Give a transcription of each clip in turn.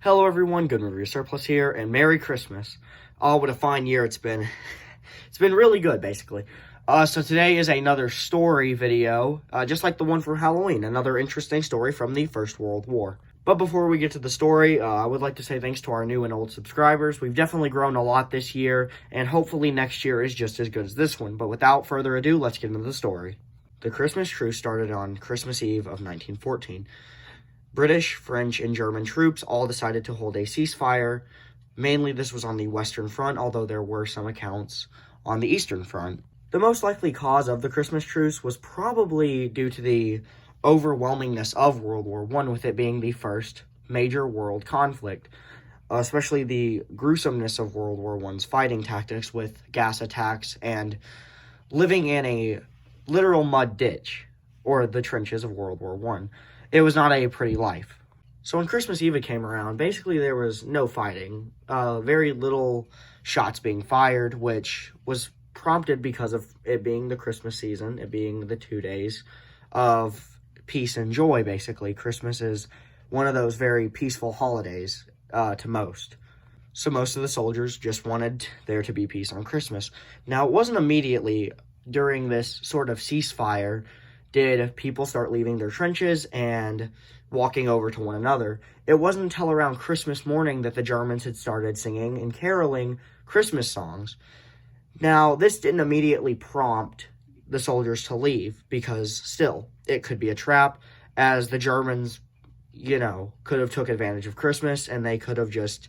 Hello everyone, Good Review Surplus here, and Merry Christmas. Oh, what a fine year it's been. It's been really good, basically. So today is another story video, just like the one for Halloween, another interesting story from the First World War. But before we get to the story, I would like to say thanks to our new and old subscribers. We've definitely grown a lot this year, and hopefully next year is just as good as this one. But without further ado, let's get into the story. The Christmas Truce started on Christmas Eve of 1914. British, French, and German troops all decided to hold a ceasefire. Mainly this was on the Western Front, although there were some accounts on the Eastern Front. The most likely cause of the Christmas Truce was probably due to the overwhelmingness of World War I, with it being the first major world conflict, especially the gruesomeness of World War I's fighting tactics with gas attacks and living in a literal mud ditch, or the trenches of World War I. It was not a pretty life. So when Christmas Eve came around, basically there was no fighting, very little shots being fired, which was prompted because of it being the Christmas season, it being the 2 days of peace and joy, basically. Christmas is one of those very peaceful holidays to most. So most of the soldiers just wanted there to be peace on Christmas. Now, it wasn't immediately during this sort of ceasefire did people start leaving their trenches and walking over to one another. It wasn't until around Christmas morning that the Germans had started singing and caroling Christmas songs. Now, this didn't immediately prompt the soldiers to leave, because still, it could be a trap, as the Germans, could have took advantage of Christmas, and they could have just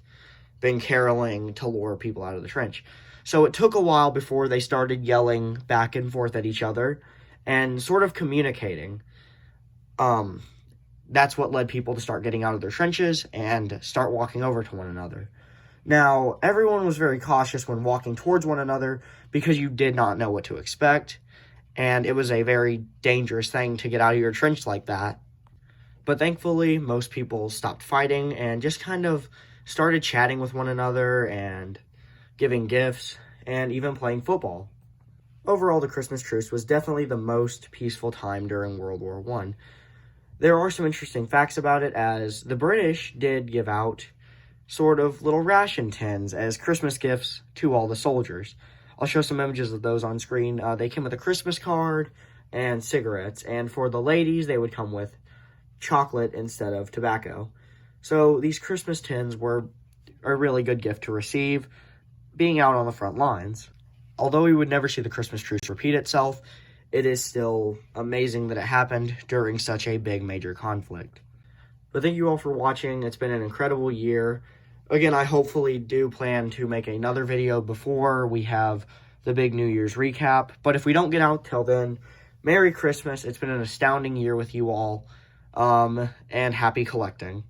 been caroling to lure people out of the trench. So it took a while before they started yelling back and forth at each other and sort of communicating. That's what led people to start getting out of their trenches and start walking over to one another. Now, everyone was very cautious when walking towards one another because you did not know what to expect, and it was a very dangerous thing to get out of your trench like that. But thankfully, most people stopped fighting and just kind of started chatting with one another and giving gifts and even playing football. Overall, the Christmas Truce was definitely the most peaceful time during World War I. There are some interesting facts about it, as the British did give out sort of little ration tins as Christmas gifts to all the soldiers. I'll show some images of those on screen. They came with a Christmas card and cigarettes, and for the ladies, they would come with chocolate instead of tobacco. So these Christmas tins were a really good gift to receive, being out on the front lines. Although we would never see the Christmas Truce repeat itself, it is still amazing that it happened during such a big major conflict. But thank you all for watching. It's been an incredible year. Again, I hopefully do plan to make another video before we have the big New Year's recap. But if we don't get out till then, Merry Christmas. It's been an astounding year with you all. And happy collecting.